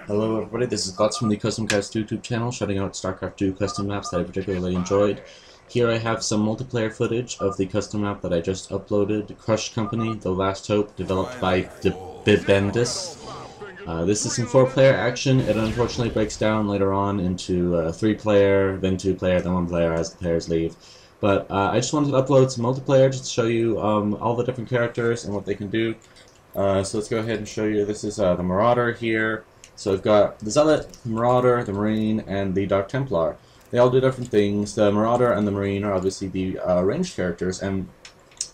Hello everybody, this is Guts from the CustomCast YouTube channel, shouting out StarCraft 2 custom maps that I particularly enjoyed. Here I have some multiplayer footage of the custom map that I just uploaded, Crush Company, The Last Hope, developed by Bibendis. This is some 4-player action. It unfortunately breaks down later on into 3-player, then 2-player, then 1-player as the players leave. But I just wanted to upload some multiplayer just to show you all the different characters and what they can do. So let's go ahead and show you. This is the Marauder here. So we've got the Zealot, the Marauder, the Marine, and the Dark Templar. They all do different things. The Marauder and the Marine are obviously the ranged characters, and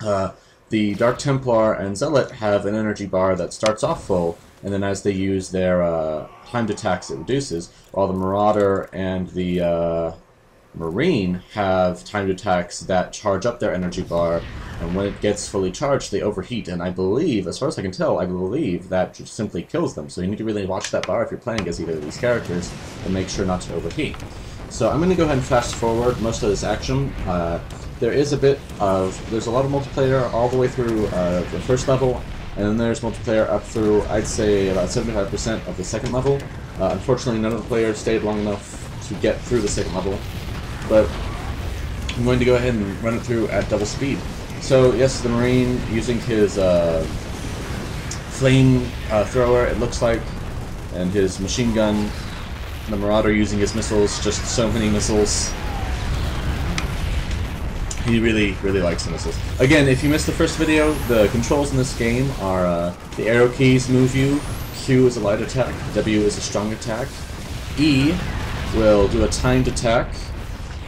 the Dark Templar and Zealot have an energy bar that starts off full, and then as they use their timed attacks it reduces, while the Marauder and the Marine have timed attacks that charge up their energy bar, and when it gets fully charged they overheat, and I believe, as far as I can tell, I believe that just simply kills them. So you need to really watch that bar if you're playing as either of these characters and make sure not to overheat. So I'm going to go ahead and fast forward most of this action. There's a lot of multiplayer all the way through the first level, and then there's multiplayer up through, I'd say, about 75% of the second level. Unfortunately, none of the players stayed long enough to get through the second level, but I'm going to go ahead and run it through at double speed. So yes, the Marine using his flame thrower, it looks like, and his machine gun. The Marauder using his missiles, just so many missiles. He really likes the missiles. Again, if you missed the first video, the controls in this game are the arrow keys move you, Q is a light attack, W is a strong attack, E will do a timed attack,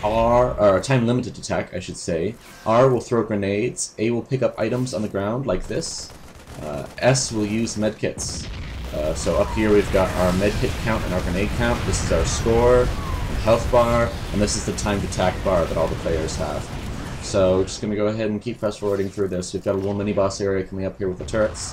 or a time-limited attack, I should say. R will throw grenades. A will pick up items on the ground, like this. S will use medkits. So up here we've got our medkit count and our grenade count. This is our score, and health bar, and this is the timed attack bar that all the players have. So just going to go ahead and keep fast-forwarding through this. We've got a little mini-boss area coming up here with the turrets.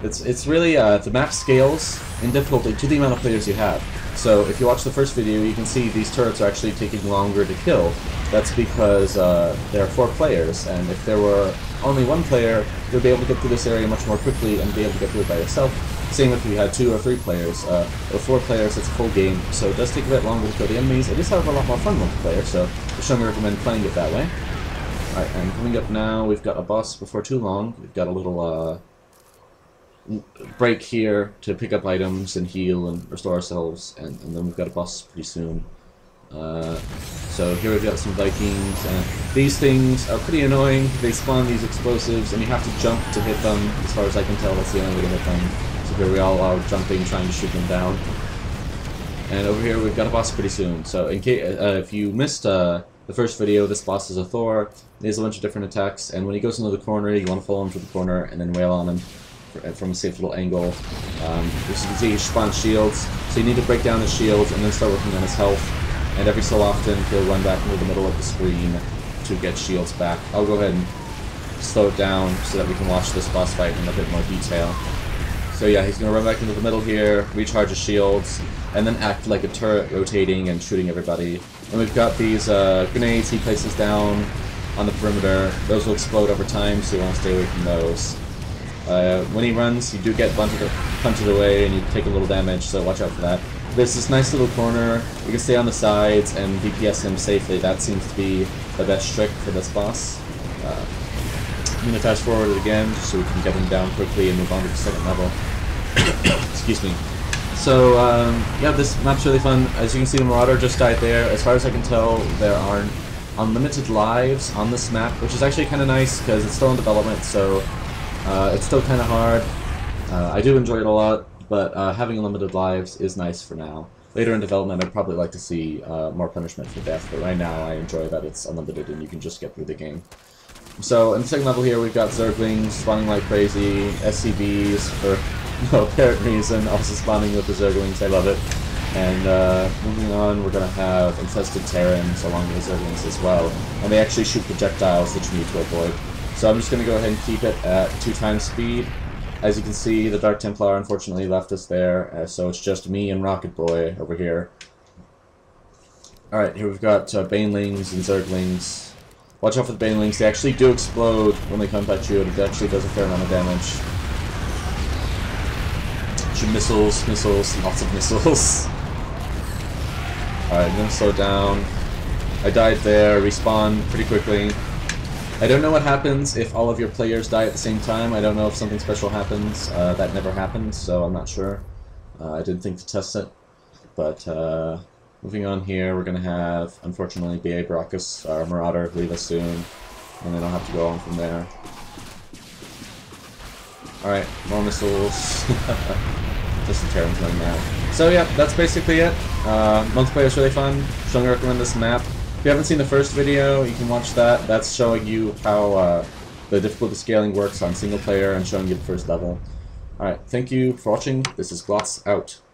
It's really, the map scales in difficulty to the amount of players you have. So if you watch the first video, you can see these turrets are actually taking longer to kill. That's because there are 4 players, and if there were only 1 player, you'll be able to get through this area much more quickly and be able to get through it by yourself. Same if you had 2 or 3 players. With 4 players, it's a full game, so it does take a bit longer to kill the enemies. It is, however, a lot more fun multiplayer, so I strongly recommend playing it that way. Alright, and coming up now, we've got a boss before too long. We've got a little break here to pick up items and heal and restore ourselves, and then we've got a boss pretty soon. So here we've got some Vikings, and these things are pretty annoying. They spawn these explosives, and you have to jump to hit them. As far as I can tell, that's the only way to hit them. So here we all are jumping, trying to shoot them down. And over here we've got a boss pretty soon. So in case if you missed the first video, this boss is a Thor. He has a bunch of different attacks, and when he goes into the corner, you want to follow him to the corner and then wail on him from a safe little angle. As you can see, he spawns shields, so you need to break down his shields and then start working on his health. And every so often, he'll run back into the middle of the screen to get shields back. I'll go ahead and slow it down so that we can watch this boss fight in a bit more detail. So yeah, he's going to run back into the middle here, recharge his shields, and then act like a turret, rotating and shooting everybody. And we've got these grenades he places down on the perimeter. Those will explode over time, so you want to stay away from those. When he runs, you do get punted away and you take a little damage, so watch out for that. There's this nice little corner. You can stay on the sides and DPS him safely. That seems to be the best trick for this boss. I'm going to fast forward it again just so we can get him down quickly and move on to the second level. Excuse me. So, yeah, this map's really fun. As you can see, the Marauder just died there. As far as I can tell, there are unlimited lives on this map, which is actually kind of nice because it's still in development, so it's still kind of hard. I do enjoy it a lot, but having unlimited lives is nice for now. Later in development, I'd probably like to see more punishment for death, but right now I enjoy that it's unlimited and you can just get through the game. So in the second level here, we've got Zerglings spawning like crazy, SCVs for no apparent reason, also spawning with the Zerglings, I love it. And moving on, we're going to have infested Terrans along with the Zerglings as well, and they actually shoot projectiles that you need to avoid. So I'm just going to go ahead and keep it at 2x speed. As you can see, the Dark Templar unfortunately left us there, so it's just me and Rocket Boy over here. Alright, here we've got Banelings and Zerglings. Watch out for the Banelings. They actually do explode when they come at you, and it actually does a fair amount of damage. bunch of missiles, lots of missiles. Alright, I'm gonna slow down. I died there, respawn pretty quickly. I don't know what happens if all of your players die at the same time. I don't know if something special happens. That never happened, so I'm not sure. I didn't think to test it. But moving on here, we're going to have, unfortunately, B.A. Baracus, our Marauder, leave us soon. And then I'll have to go on from there. Alright, more missiles. Just some Terrans running mad. So yeah, that's basically it. Multiplayer is really fun. Strongly recommend this map. If you haven't seen the first video, you can watch that. That's showing you how the difficulty scaling works on single player and showing you the first level. Alright, thank you for watching. This is Glotz out.